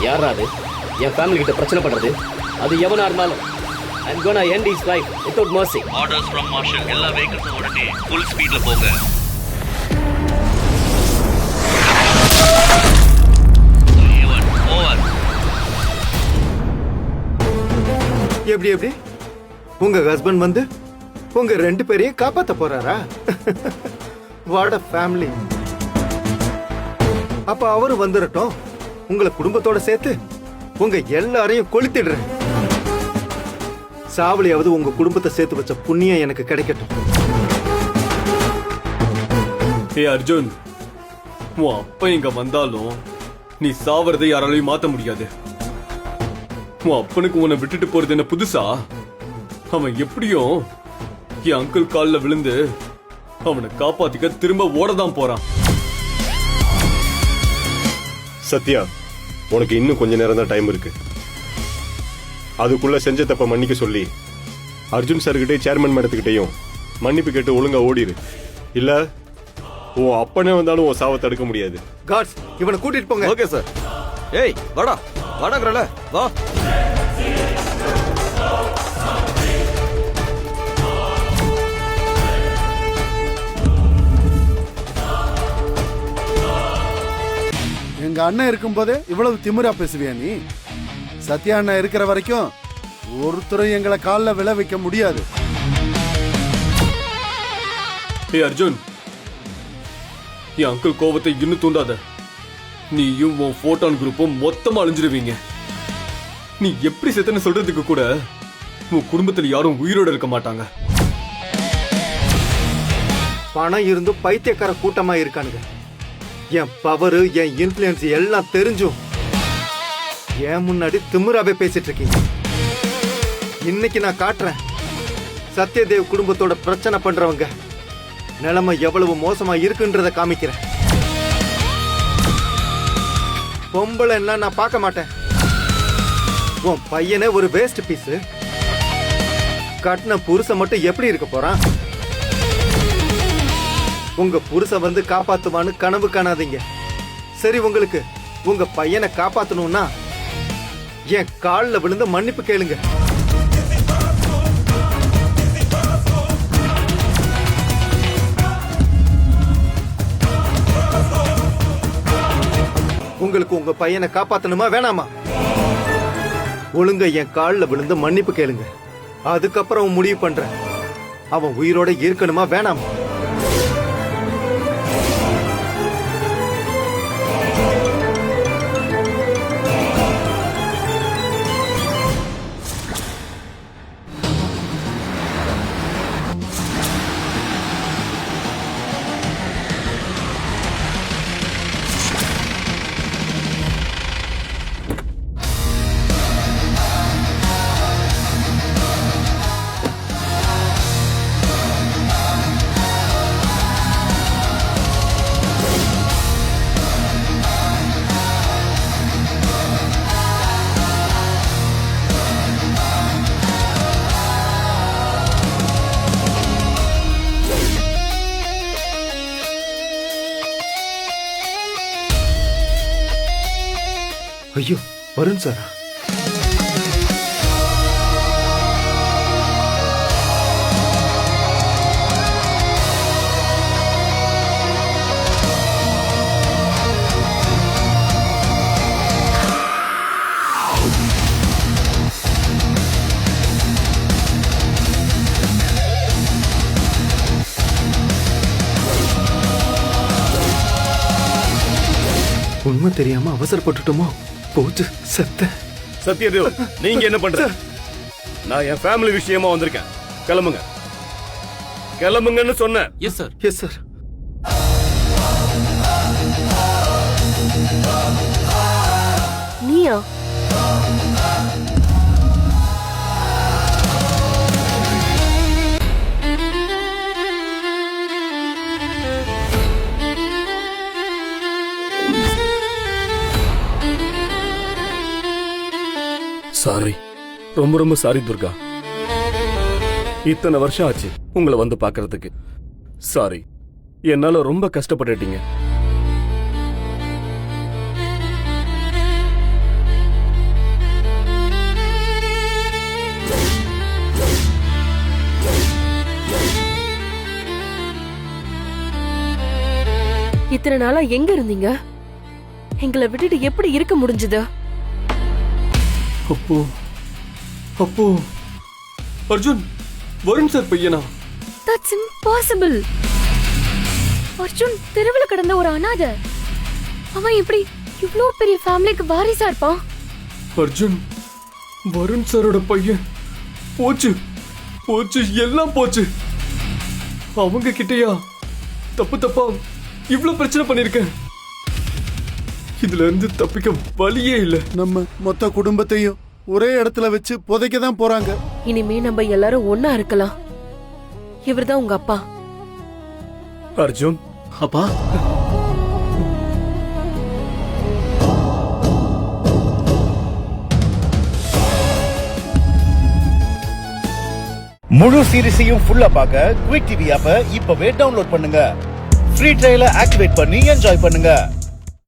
யாரா அது என் ஃபேமிலி கிட்ட பிரச்சனை பண்றது? அது எவனா இருந்தாலும் I'm gonna end his life without mercy. Orders from Marshal. எல்லா வெஹிக்கிள்ஸும் உடனே ஃபுல் ஸ்பீட்ல போங்க. ஓவர். எப்படி உங்க ஹஸ்பண்ட் வந்து உங்க 2 பேரையும் காப்பாத்த போறாரா? What a family. அப்ப அவரு வந்துடட்டும், உங்களை குடும்பத்தோட சேர்த்து உங்க எல்லாரையும் கொளுத்திடுறேன். சாவலியாவது உங்க குடும்பத்தை சேர்த்து வச்ச புண்ணியம் எனக்கு கிடைக்கட்டும். ஏ அர்ஜுன், உன் அப்பா இங்க வந்தாலும் நீ சாவறதை யாராலையும் மாத்த முடியாது. உன் அப்பனுக்கு உன்னை விட்டுட்டு போறது என்ன புதுசா? அவன் எப்படியும் என் அங்கிள் கால்ல விழுந்து அவனை காப்பாத்திக்க திரும்ப ஓடதான் போறான். சத்யா, உனக்கு இன்னும் கொஞ்ச நேரம் தான் டைம் இருக்கு. அதுக்குள்ள செஞ்ச தப்ப மன்னிக்க சொல்லி அர்ஜுன் சார்கிட்டயும் சேர்மன் மேடத்துக்கிட்டையும் மன்னிப்பு கேட்டு ஒழுங்கா ஓடிரு. இல்ல உன் அப்பனே வந்தாலும் உன் சாவை தடுக்க முடியாது. காட்ஸ், இவனை கூட்டிட்டு போங்க. Okay sir. ஏய் வாடா வாடாங்கறல வா. எங்க அண்ணன் இருக்கும்போதே இவ்வளவு திமிரா பேசுவியா நீ? சத்யா அண்ணன் இருக்கிற வரைக்கும் ஒருத்தரும் எங்களை காலில் விழ வைக்க முடியாது. ஏ அர்ஜுன், என் அங்கிள் கோவத்தை இன்னும் தூண்டாத. நீயும் உன் போட்டான் குரூப்பும் மொத்தமா அழிஞ்சிருவீங்க. நீ எப்படி செத்தன்னு சொல்றதுக்கு கூட உன் குடும்பத்தில் யாரும் உயிரோட இருக்க மாட்டாங்க. பணம் இருந்தும் பைத்தியக்கார கூட்டமா இருக்கானுங்க. என் பவரு, என் இன்ஃப்ளூயன்ஸ் எல்லாம் தெரிஞ்சும் ஏன் முன்னாடி திமிராவே பேசிட்டு இருக்கீங்க. இன்னைக்கு நான் காட்டுறேன், சத்யதேவ் குடும்பத்தோட பிரச்சனை பண்றவங்க நிலைமை எவ்வளவு மோசமா இருக்குன்றத காமிக்கிறேன். பொம்பளை என்ன நான் பார்க்க மாட்டேன். உன் பையனே ஒரு வேஸ்ட் பீஸ். கட்டின புருஷன் மட்டும் எப்படி இருக்க போறான்? உங்க புருஷன் வந்து காப்பாத்துவான்னு கனவு காணாதீங்க. சரி, உங்களுக்கு உங்க பையனை காப்பாத்தணும்னா என் காலில் விழுந்து மன்னிப்பு கேளுங்க. உங்களுக்கு உங்க பையனை காப்பாத்தணுமா வேணாமா? ஒழுங்க என் காலில் விழுந்து மன்னிப்பு கேளுங்க. அதுக்கப்புறம் முடிவு பண்றேன், அவன் உயிரோட இருக்கணுமா வேணாமா. ஐயோ, வருண் சாரா? உண்மை தெரியாம அவசரப்பட்டுட்டோமோ? போச்சு, செத்த. சத்யதேவ், நீங்க என்ன பண்ற? நான் என் ஃபேமிலி விஷயமா வந்திருக்கேன். கிளம்புங்க, கிளம்புங்கன்னு சொன்னேன். Yes sir. Yes sir. நீயா? சாரி, ரொம்ப ரொம்ப சாரி துர்கா. இத்தனை வருஷம் ஆச்சு உங்களை வந்து பார்க்கிறதுக்கு. சாரி, என்னால ரொம்ப கஷ்டப்பட்டுட்டீங்க. இத்தனை நாளா எங்க இருந்தீங்க? எங்களை விட்டுட்டு எப்படி இருக்க முடிஞ்சது? அப்போ அப்போ அர்ஜுன் வருண் சார் பையனா? That's impossible. அர்ஜுன் தெருவில் கிடந்த ஒரு அனாதை. அவன் எப்படி இவ்ளோ பெரிய ஃபேமிலிக்கு வாரிசா இருப்பான்? அர்ஜுன் வருண் சாரோட பையன். போச்சு போச்சு, எல்லாம் போச்சு. அவங்க கிட்டயா தப்பு தப்பா இவ்ளோ பிரச்சனை பண்ணிருக்கேன். இதுல இருந்து தப்பிக்க வழியே இல்ல. நம்ம மொத்த குடும்பத்தையும் ஒரே இடத்துல வச்சு புதைக்க தான் போறாங்க. இனிமே நம்ம எல்லாரும் ஒன்னா இருக்கலாம். இவர்தான் உங்க அப்பா. அர்ஜுன் அப்பா, முழு சீரிஸையும் ஃபுல்லா பார்க்க குயிக் டிவி ஆப்பை இப்பவே டவுன்லோட் பண்ணுங்க. ஃப்ரீ ட்ரையலை ஆக்டிவேட் பண்ணி என்ஜாய் பண்ணுங்க.